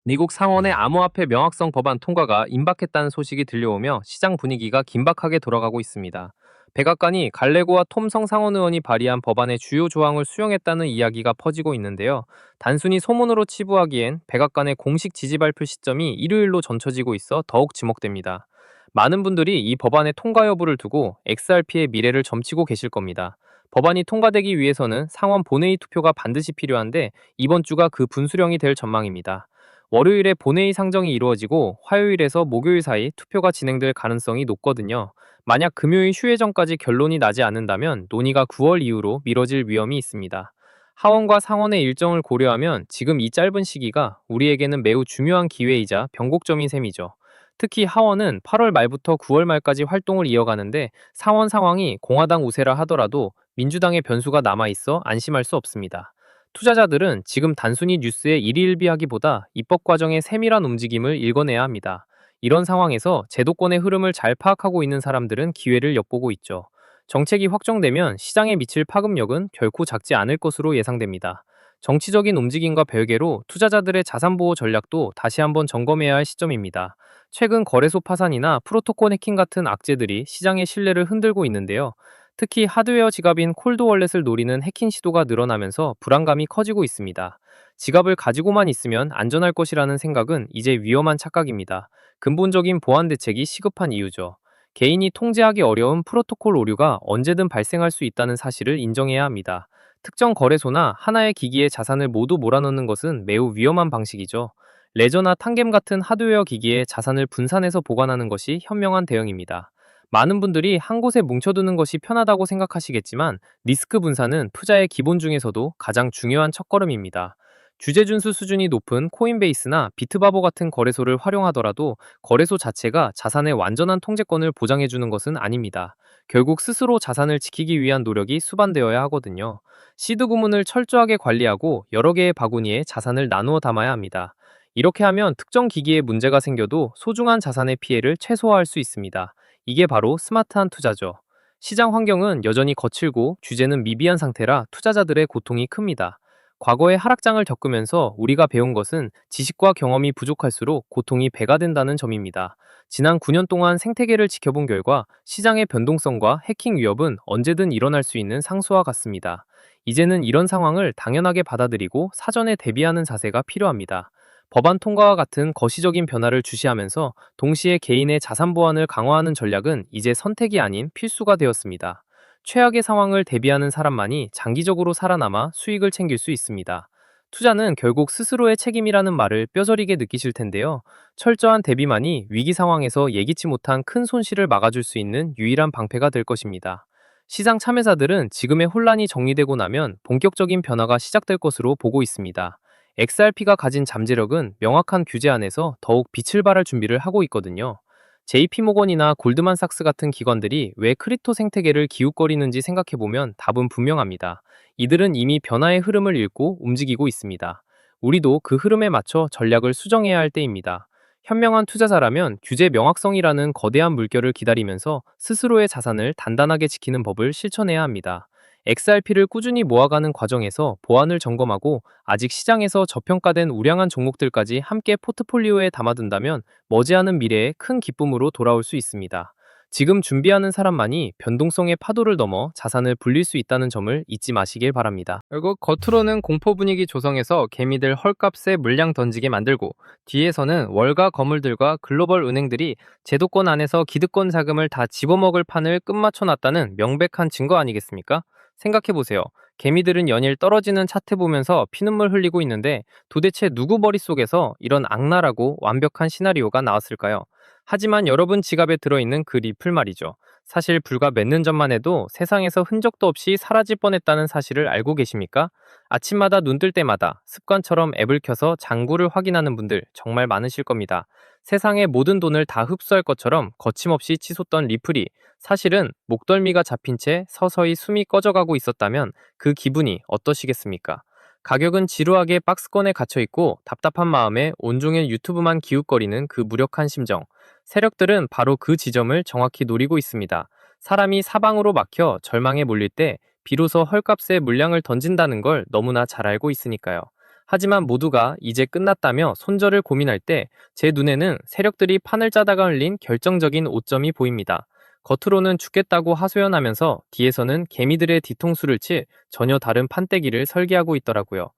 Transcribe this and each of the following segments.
미국 상원의 암호화폐 명확성 법안 통과가 임박했다는 소식이 들려오며 시장 분위기가 긴박하게 돌아가고 있습니다. 백악관이 갈레고와 톰성 상원 의원이 발의한 법안의 주요 조항을 수용했다는 이야기가 퍼지고 있는데요. 단순히 소문으로 치부하기엔 백악관의 공식 지지 발표 시점이 일요일로 전쳐지고 있어 더욱 지목됩니다. 많은 분들이 이 법안의 통과 여부를 두고 XRP의 미래를 점치고 계실 겁니다. 법안이 통과되기 위해서는 상원 본회의 투표가 반드시 필요한데 이번 주가 그 분수령이 될 전망입니다. 월요일에 본회의 상정이 이루어지고 화요일에서 목요일 사이 투표가 진행될 가능성이 높거든요. 만약 금요일 휴회 전까지 결론이 나지 않는다면 논의가 9월 이후로 미뤄질 위험이 있습니다. 하원과 상원의 일정을 고려하면 지금 이 짧은 시기가 우리에게는 매우 중요한 기회이자 변곡점인 셈이죠. 특히 하원은 8월 말부터 9월 말까지 활동을 이어가는데 상원 상황이 공화당 우세라 하더라도 민주당의 변수가 남아있어 안심할 수 없습니다. 투자자들은 지금 단순히 뉴스에 일희일비하기보다 입법 과정의 세밀한 움직임을 읽어내야 합니다. 이런 상황에서 제도권의 흐름을 잘 파악하고 있는 사람들은 기회를 엿보고 있죠. 정책이 확정되면 시장에 미칠 파급력은 결코 작지 않을 것으로 예상됩니다. 정치적인 움직임과 별개로 투자자들의 자산보호 전략도 다시 한번 점검해야 할 시점입니다. 최근 거래소 파산이나 프로토콜 해킹 같은 악재들이 시장의 신뢰를 흔들고 있는데요. 특히 하드웨어 지갑인 콜드 월렛을 노리는 해킹 시도가 늘어나면서 불안감이 커지고 있습니다. 지갑을 가지고만 있으면 안전할 것이라는 생각은 이제 위험한 착각입니다. 근본적인 보안 대책이 시급한 이유죠. 개인이 통제하기 어려운 프로토콜 오류가 언제든 발생할 수 있다는 사실을 인정해야 합니다. 특정 거래소나 하나의 기기에 자산을 모두 몰아넣는 것은 매우 위험한 방식이죠. 레저나 탕겜 같은 하드웨어 기기에 자산을 분산해서 보관하는 것이 현명한 대응입니다. 많은 분들이 한 곳에 뭉쳐두는 것이 편하다고 생각하시겠지만 리스크 분산은 투자의 기본 중에서도 가장 중요한 첫걸음입니다. 주제 준수 수준이 높은 코인베이스나 비트바보 같은 거래소를 활용하더라도 거래소 자체가 자산의 완전한 통제권을 보장해주는 것은 아닙니다. 결국 스스로 자산을 지키기 위한 노력이 수반되어야 하거든요. 시드 구문을 철저하게 관리하고 여러 개의 바구니에 자산을 나누어 담아야 합니다. 이렇게 하면 특정 기기에 문제가 생겨도 소중한 자산의 피해를 최소화할 수 있습니다. 이게 바로 스마트한 투자죠. 시장 환경은 여전히 거칠고 규제는 미비한 상태라 투자자들의 고통이 큽니다. 과거의 하락장을 겪으면서 우리가 배운 것은 지식과 경험이 부족할수록 고통이 배가 된다는 점입니다. 지난 9년 동안 생태계를 지켜본 결과 시장의 변동성과 해킹 위협은 언제든 일어날 수 있는 상수와 같습니다. 이제는 이런 상황을 당연하게 받아들이고 사전에 대비하는 자세가 필요합니다. 법안 통과와 같은 거시적인 변화를 주시하면서 동시에 개인의 자산 보안을 강화하는 전략은 이제 선택이 아닌 필수가 되었습니다. 최악의 상황을 대비하는 사람만이 장기적으로 살아남아 수익을 챙길 수 있습니다. 투자는 결국 스스로의 책임이라는 말을 뼈저리게 느끼실 텐데요. 철저한 대비만이 위기 상황에서 예기치 못한 큰 손실을 막아줄 수 있는 유일한 방패가 될 것입니다. 시장 참여자들은 지금의 혼란이 정리되고 나면 본격적인 변화가 시작될 것으로 보고 있습니다. XRP가 가진 잠재력은 명확한 규제 안에서 더욱 빛을 발할 준비를 하고 있거든요. JP모건이나 골드만삭스 같은 기관들이 왜 크립토 생태계를 기웃거리는지 생각해보면 답은 분명합니다. 이들은 이미 변화의 흐름을 읽고 움직이고 있습니다. 우리도 그 흐름에 맞춰 전략을 수정해야 할 때입니다. 현명한 투자자라면 규제 명확성이라는 거대한 물결을 기다리면서 스스로의 자산을 단단하게 지키는 법을 실천해야 합니다. XRP를 꾸준히 모아가는 과정에서 보안을 점검하고 아직 시장에서 저평가된 우량한 종목들까지 함께 포트폴리오에 담아둔다면 머지않은 미래에 큰 기쁨으로 돌아올 수 있습니다. 지금 준비하는 사람만이 변동성의 파도를 넘어 자산을 불릴 수 있다는 점을 잊지 마시길 바랍니다. 결국 겉으로는 공포 분위기 조성해서 개미들 헐값에 물량 던지게 만들고 뒤에서는 월가 거물들과 글로벌 은행들이 제도권 안에서 기득권 자금을 다 집어먹을 판을 끝마쳐 놨다는 명백한 증거 아니겠습니까? 생각해보세요. 개미들은 연일 떨어지는 차트 보면서 피눈물 흘리고 있는데 도대체 누구 머릿속에서 이런 악랄하고 완벽한 시나리오가 나왔을까요? 하지만 여러분 지갑에 들어있는 그 리플 말이죠. 사실 불과 몇 년 전만 해도 세상에서 흔적도 없이 사라질 뻔했다는 사실을 알고 계십니까? 아침마다 눈 뜰 때마다 습관처럼 앱을 켜서 장부를 확인하는 분들 정말 많으실 겁니다. 세상의 모든 돈을 다 흡수할 것처럼 거침없이 치솟던 리플이 사실은 목덜미가 잡힌 채 서서히 숨이 꺼져가고 있었다면 그 기분이 어떠시겠습니까? 가격은 지루하게 박스권에 갇혀있고 답답한 마음에 온종일 유튜브만 기웃거리는 그 무력한 심정. 세력들은 바로 그 지점을 정확히 노리고 있습니다. 사람이 사방으로 막혀 절망에 몰릴 때 비로소 헐값에 물량을 던진다는 걸 너무나 잘 알고 있으니까요. 하지만 모두가 이제 끝났다며 손절을 고민할 때 제 눈에는 세력들이 판을 짜다가 흘린 결정적인 오점이 보입니다. 겉으로는 죽겠다고 하소연하면서 뒤에서는 개미들의 뒤통수를 칠 전혀 다른 판때기를 설계하고 있더라고요.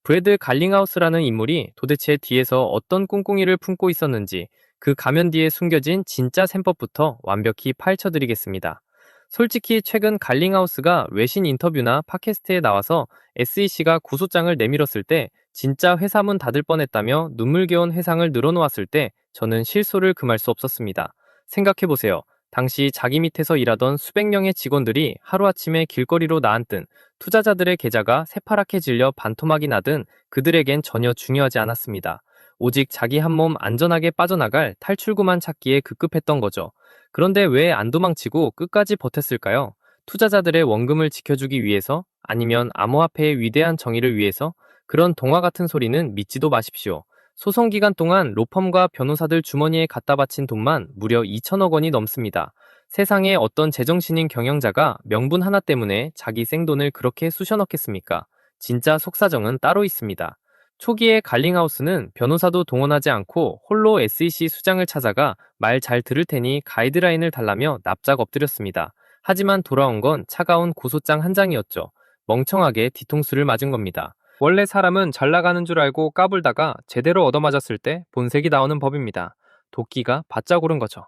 브래드 갈링하우스라는 인물이 도대체 뒤에서 어떤 꿍꿍이를 품고 있었는지 그 가면 뒤에 숨겨진 진짜 셈법부터 완벽히 파헤쳐드리겠습니다. 솔직히 최근 갈링하우스가 외신 인터뷰나 팟캐스트에 나와서 SEC가 고소장을 내밀었을 때 진짜 회사 문 닫을 뻔했다며 눈물겨운 회상을 늘어놓았을 때 저는 실소를 금할 수 없었습니다. 생각해보세요. 당시 자기 밑에서 일하던 수백 명의 직원들이 하루아침에 길거리로 나앉든 투자자들의 계좌가 새파랗게 질려 반토막이 나든 그들에겐 전혀 중요하지 않았습니다. 오직 자기 한 몸 안전하게 빠져나갈 탈출구만 찾기에 급급했던 거죠. 그런데 왜 안 도망치고 끝까지 버텼을까요? 투자자들의 원금을 지켜주기 위해서? 아니면 암호화폐의 위대한 정의를 위해서? 그런 동화 같은 소리는 믿지도 마십시오. 소송 기간 동안 로펌과 변호사들 주머니에 갖다 바친 돈만 무려 2천억 원이 넘습니다. 세상에 어떤 제정신인 경영자가 명분 하나 때문에 자기 생돈을 그렇게 쑤셔넣겠습니까? 진짜 속사정은 따로 있습니다. 초기에 갈링하우스는 변호사도 동원하지 않고 홀로 SEC 수장을 찾아가 말 잘 들을 테니 가이드라인을 달라며 납작 엎드렸습니다. 하지만 돌아온 건 차가운 고소장 한 장이었죠. 멍청하게 뒤통수를 맞은 겁니다. 원래 사람은 잘 나가는 줄 알고 까불다가 제대로 얻어맞았을 때 본색이 나오는 법입니다. 도끼가 바짝 오른 거죠.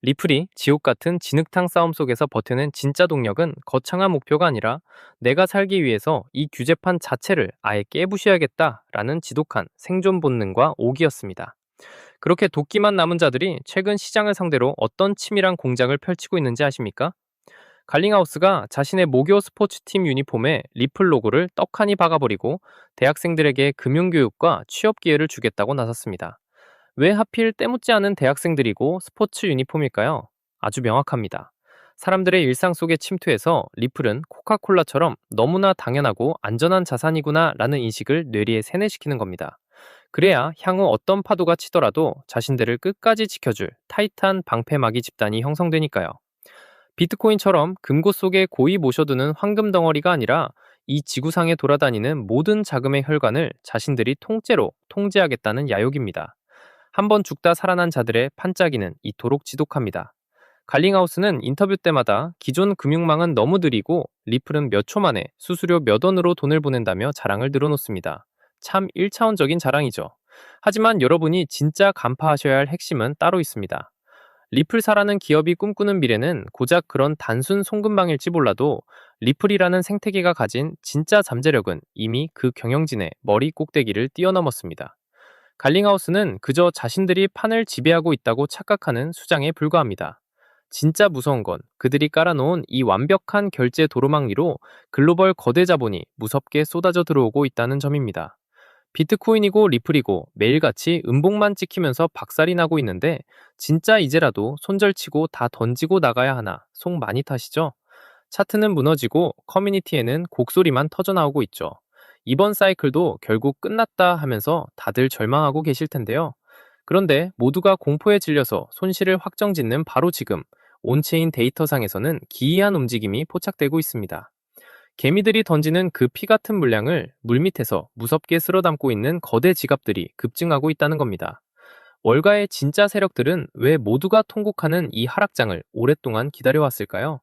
리플이 지옥 같은 진흙탕 싸움 속에서 버티는 진짜 동력은 거창한 목표가 아니라 내가 살기 위해서 이 규제판 자체를 아예 깨부셔야겠다라는 지독한 생존 본능과 오기였습니다. 그렇게 도끼만 남은 자들이 최근 시장을 상대로 어떤 치밀한 공작을 펼치고 있는지 아십니까? 갈링하우스가 자신의 모교 스포츠팀 유니폼에 리플 로고를 떡하니 박아버리고 대학생들에게 금융교육과 취업 기회를 주겠다고 나섰습니다. 왜 하필 때묻지 않은 대학생들이고 스포츠 유니폼일까요? 아주 명확합니다. 사람들의 일상 속에 침투해서 리플은 코카콜라처럼 너무나 당연하고 안전한 자산이구나 라는 인식을 뇌리에 세뇌시키는 겁니다. 그래야 향후 어떤 파도가 치더라도 자신들을 끝까지 지켜줄 타이트한 방패막이 집단이 형성되니까요. 비트코인처럼 금고 속에 고이 모셔두는 황금 덩어리가 아니라 이 지구상에 돌아다니는 모든 자금의 혈관을 자신들이 통째로 통제하겠다는 야욕입니다. 한번 죽다 살아난 자들의 판짜기는 이토록 지독합니다. 갈링하우스는 인터뷰 때마다 기존 금융망은 너무 느리고 리플은 몇 초 만에 수수료 몇 원으로 돈을 보낸다며 자랑을 늘어놓습니다. 참 1차원적인 자랑이죠. 하지만 여러분이 진짜 간파하셔야 할 핵심은 따로 있습니다. 리플사라는 기업이 꿈꾸는 미래는 고작 그런 단순 송금망일지 몰라도 리플이라는 생태계가 가진 진짜 잠재력은 이미 그 경영진의 머리 꼭대기를 뛰어넘었습니다. 갈링하우스는 그저 자신들이 판을 지배하고 있다고 착각하는 수장에 불과합니다. 진짜 무서운 건 그들이 깔아놓은 이 완벽한 결제 도로망 위로 글로벌 거대 자본이 무섭게 쏟아져 들어오고 있다는 점입니다. 비트코인이고 리플이고 매일같이 음봉만 찍히면서 박살이 나고 있는데 진짜 이제라도 손절치고 다 던지고 나가야 하나 속 많이 타시죠? 차트는 무너지고 커뮤니티에는 곡소리만 터져나오고 있죠. 이번 사이클도 결국 끝났다 하면서 다들 절망하고 계실 텐데요. 그런데 모두가 공포에 질려서 손실을 확정짓는 바로 지금 온체인 데이터상에서는 기이한 움직임이 포착되고 있습니다. 개미들이 던지는 그 피 같은 물량을 물밑에서 무섭게 쓸어담고 있는 거대 지갑들이 급증하고 있다는 겁니다. 월가의 진짜 세력들은 왜 모두가 통곡하는 이 하락장을 오랫동안 기다려왔을까요?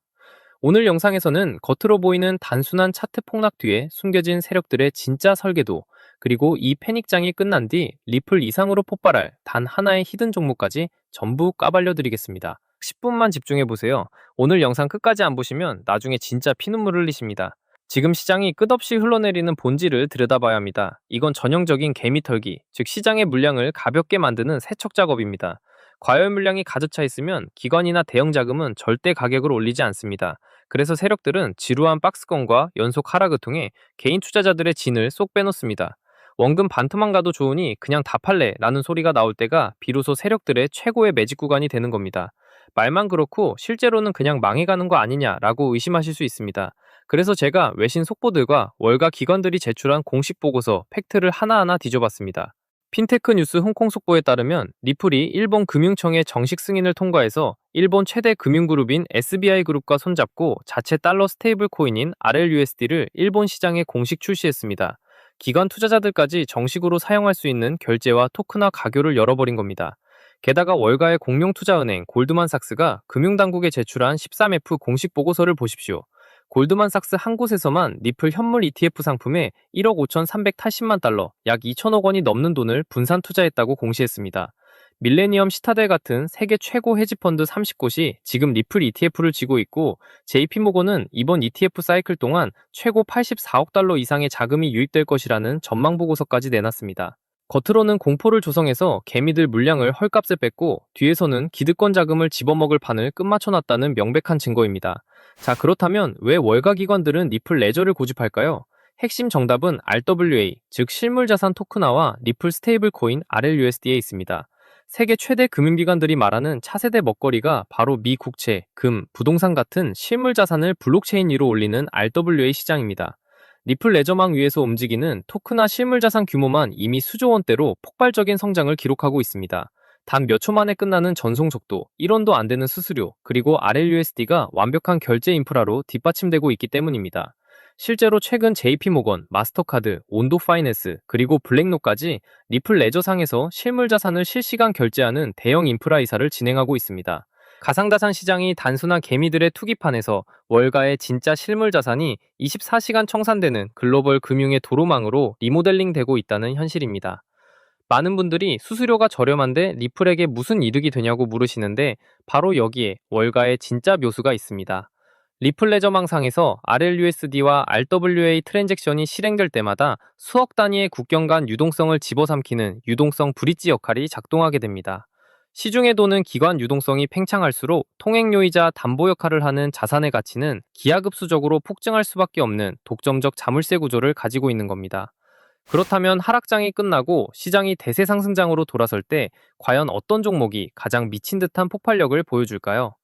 오늘 영상에서는 겉으로 보이는 단순한 차트 폭락 뒤에 숨겨진 세력들의 진짜 설계도, 그리고 이 패닉장이 끝난 뒤 리플 이상으로 폭발할 단 하나의 히든 종목까지 전부 까발려 드리겠습니다. 10분만 집중해보세요. 오늘 영상 끝까지 안 보시면 나중에 진짜 피눈물 흘리십니다. 지금 시장이 끝없이 흘러내리는 본질을 들여다봐야 합니다. 이건 전형적인 개미 털기, 즉 시장의 물량을 가볍게 만드는 세척 작업입니다. 과열 물량이 가득 차 있으면 기관이나 대형 자금은 절대 가격을 올리지 않습니다. 그래서 세력들은 지루한 박스권과 연속 하락을 통해 개인 투자자들의 진을 쏙 빼놓습니다. 원금 반토막 가도 좋으니 그냥 다 팔래 라는 소리가 나올 때가 비로소 세력들의 최고의 매직 구간이 되는 겁니다. 말만 그렇고 실제로는 그냥 망해가는 거 아니냐라고 의심하실 수 있습니다. 그래서 제가 외신 속보들과 월가 기관들이 제출한 공식 보고서 팩트를 하나하나 뒤져봤습니다. 핀테크 뉴스 홍콩 속보에 따르면 리플이 일본 금융청의 정식 승인을 통과해서 일본 최대 금융그룹인 SBI 그룹과 손잡고 자체 달러 스테이블 코인인 RLUSD를 일본 시장에 공식 출시했습니다. 기관 투자자들까지 정식으로 사용할 수 있는 결제와 토큰화 가교를 열어버린 겁니다. 게다가 월가의 공룡투자은행 골드만삭스가 금융당국에 제출한 13F 공식 보고서를 보십시오. 골드만삭스 한 곳에서만 리플 현물 ETF 상품에 1억 5,380만 달러, 약 2천억 원이 넘는 돈을 분산 투자했다고 공시했습니다. 밀레니엄 시타델 같은 세계 최고 헤지펀드 30곳이 지금 리플 ETF를 쥐고 있고, JP모건은 이번 ETF 사이클 동안 최고 84억 달러 이상의 자금이 유입될 것이라는 전망 보고서까지 내놨습니다. 겉으로는 공포를 조성해서 개미들 물량을 헐값에 뺐고, 뒤에서는 기득권 자금을 집어먹을 판을 끝마쳐놨다는 명백한 증거입니다. 자, 그렇다면 왜 월가 기관들은 리플 레저를 고집할까요? 핵심 정답은 RWA, 즉 실물자산 토큰화와 리플 스테이블 코인 RLUSD에 있습니다. 세계 최대 금융기관들이 말하는 차세대 먹거리가 바로 미 국채, 금, 부동산 같은 실물 자산을 블록체인 위로 올리는 RWA 시장입니다. 리플 레저망 위에서 움직이는 토크나 실물 자산 규모만 이미 수조 원대로 폭발적인 성장을 기록하고 있습니다. 단 몇 초 만에 끝나는 전송 속도, 1원도 안 되는 수수료, 그리고 RLUSD가 완벽한 결제 인프라로 뒷받침되고 있기 때문입니다. 실제로 최근 JP모건, 마스터카드, 온도파이낸스, 그리고 블랙록까지 리플 레저상에서 실물 자산을 실시간 결제하는 대형 인프라 이사를 진행하고 있습니다. 가상자산 시장이 단순한 개미들의 투기판에서 월가의 진짜 실물 자산이 24시간 청산되는 글로벌 금융의 도로망으로 리모델링 되고 있다는 현실입니다. 많은 분들이 수수료가 저렴한데 리플에게 무슨 이득이 되냐고 물으시는데, 바로 여기에 월가의 진짜 묘수가 있습니다. 리플 레저망상에서 RLUSD와 RWA 트랜잭션이 실행될 때마다 수억 단위의 국경 간 유동성을 집어삼키는 유동성 브릿지 역할이 작동하게 됩니다. 시중에 도는 기관 유동성이 팽창할수록 통행료이자 담보 역할을 하는 자산의 가치는 기하급수적으로 폭증할 수밖에 없는 독점적 자물쇠 구조를 가지고 있는 겁니다. 그렇다면 하락장이 끝나고 시장이 대세 상승장으로 돌아설 때 과연 어떤 종목이 가장 미친 듯한 폭발력을 보여줄까요?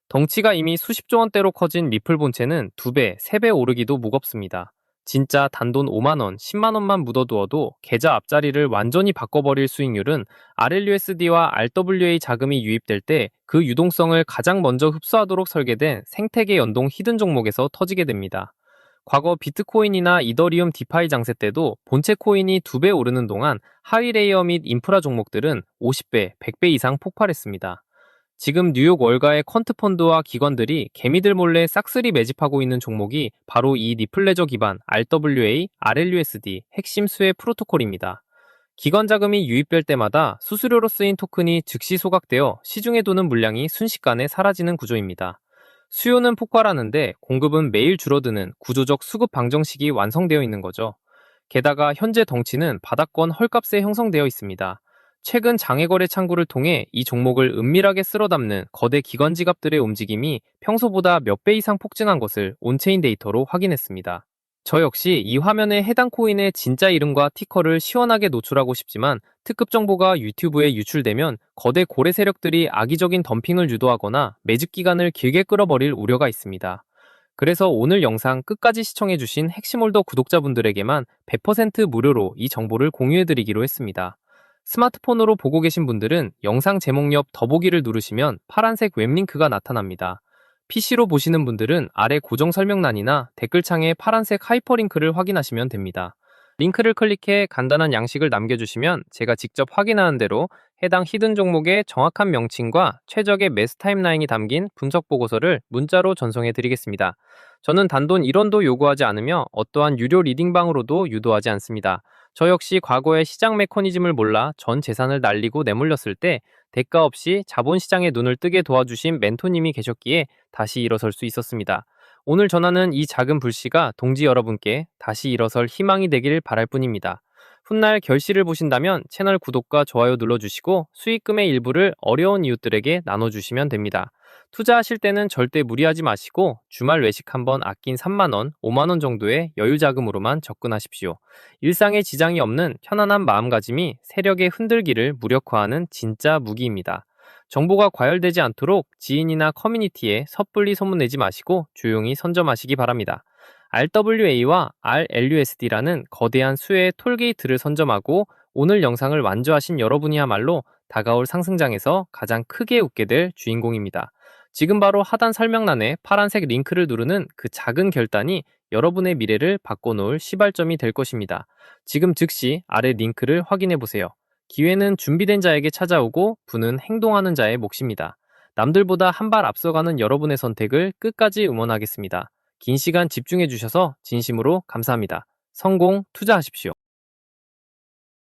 덩치가 이미 수십조 원대로 커진 리플 본체는 2배, 3배 오르기도 무겁습니다. 진짜 단돈 5만 원, 10만 원만 묻어두어도 계좌 앞자리를 완전히 바꿔버릴 수익률은 RLUSD와 RWA 자금이 유입될 때 그 유동성을 가장 먼저 흡수하도록 설계된 생태계 연동 히든 종목에서 터지게 됩니다. 과거 비트코인이나 이더리움 디파이 장세 때도 본체 코인이 2배 오르는 동안 하위 레이어 및 인프라 종목들은 50배, 100배 이상 폭발했습니다. 지금 뉴욕 월가의 퀀트 펀드와 기관들이 개미들 몰래 싹쓸이 매집하고 있는 종목이 바로 이 리플레저 기반 RWA, RLUSD 핵심 수혜 프로토콜입니다. 기관 자금이 유입될 때마다 수수료로 쓰인 토큰이 즉시 소각되어 시중에 도는 물량이 순식간에 사라지는 구조입니다. 수요는 폭발하는데 공급은 매일 줄어드는 구조적 수급 방정식이 완성되어 있는 거죠. 게다가 현재 덩치는 바닥권 헐값에 형성되어 있습니다. 최근 장외거래 창구를 통해 이 종목을 은밀하게 쓸어담는 거대 기관 지갑들의 움직임이 평소보다 몇 배 이상 폭증한 것을 온체인 데이터로 확인했습니다. 저 역시 이 화면에 해당 코인의 진짜 이름과 티커를 시원하게 노출하고 싶지만, 특급 정보가 유튜브에 유출되면 거대 고래 세력들이 악의적인 덤핑을 유도하거나 매집 기간을 길게 끌어버릴 우려가 있습니다. 그래서 오늘 영상 끝까지 시청해주신 핵심홀더 구독자분들에게만 100% 무료로 이 정보를 공유해드리기로 했습니다. 스마트폰으로 보고 계신 분들은 영상 제목 옆 더보기를 누르시면 파란색 웹링크가 나타납니다. PC로 보시는 분들은 아래 고정 설명란이나 댓글창에 파란색 하이퍼링크를 확인하시면 됩니다. 링크를 클릭해 간단한 양식을 남겨주시면 제가 직접 확인하는 대로 해당 히든 종목의 정확한 명칭과 최적의 매수 타임라인이 담긴 분석 보고서를 문자로 전송해 드리겠습니다. 저는 단돈 1원도 요구하지 않으며 어떠한 유료 리딩방으로도 유도하지 않습니다. 저 역시 과거의 시장 메커니즘을 몰라 전 재산을 날리고 내몰렸을 때 대가 없이 자본시장의 눈을 뜨게 도와주신 멘토님이 계셨기에 다시 일어설 수 있었습니다. 오늘 전하는 이 작은 불씨가 동지 여러분께 다시 일어설 희망이 되길 바랄 뿐입니다. 훗날 결실을 보신다면 채널 구독과 좋아요 눌러주시고 수익금의 일부를 어려운 이웃들에게 나눠주시면 됩니다. 투자하실 때는 절대 무리하지 마시고 주말 외식 한번 아낀 3만원, 5만원 정도의 여유 자금으로만 접근하십시오. 일상에 지장이 없는 편안한 마음가짐이 세력의 흔들기를 무력화하는 진짜 무기입니다. 정보가 과열되지 않도록 지인이나 커뮤니티에 섣불리 소문내지 마시고 조용히 선점하시기 바랍니다. RWA와 RLUSD라는 거대한 수혜의 톨게이트를 선점하고 오늘 영상을 완주하신 여러분이야말로 다가올 상승장에서 가장 크게 웃게 될 주인공입니다. 지금 바로 하단 설명란에 파란색 링크를 누르는 그 작은 결단이 여러분의 미래를 바꿔놓을 시발점이 될 것입니다. 지금 즉시 아래 링크를 확인해 보세요. 기회는 준비된 자에게 찾아오고 부는 행동하는 자의 몫입니다. 남들보다 한 발 앞서가는 여러분의 선택을 끝까지 응원하겠습니다. 긴 시간 집중해 주셔서 진심으로 감사합니다. 성공 투자하십시오.